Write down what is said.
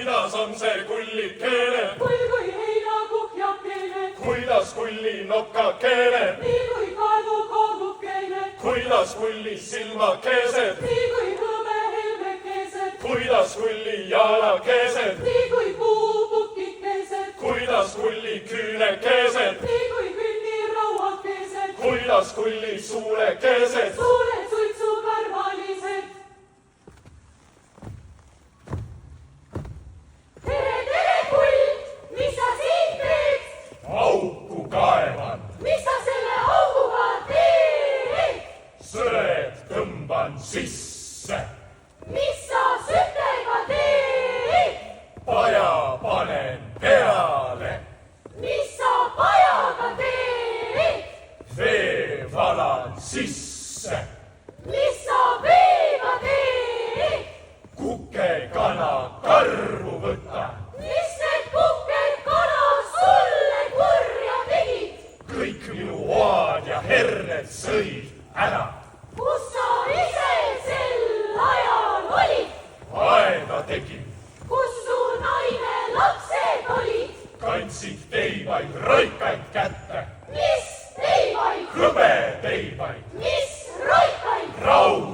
kuidas on see kulli keeleb? kui heinakuhjakene, kuidas kulli nokka keeleb? nii kui kaadukene, kuidas kulli silmakesed? nii kui hõbehelmekesed, kuidas kulli jalakesed? nii kui puupukikesed, kuidas kulli küünekesed? nii kui künnirauakesed, kuidas kulli suulekesed? suured suitsukarvalised. tere, kull, mis sa siin teed? Auku kaevan, mis sa selle auguga teed? sõed tõmban sisse, mis sa sütega teed? paja panen peale, mis sa pajaga teed? vee valan sisse, mis sa veega teed? kukekana karvu võtan, mis need kukekana sulle kurja tegid? kõik minu oad ja herned sõid ära. kus sa ise sel ajal olid? aeda tegin, kus su naine lapsed olid? kandsid teibaid roikaid kätte, mis teibaid? hõbeteibaid, mis roikaid? raud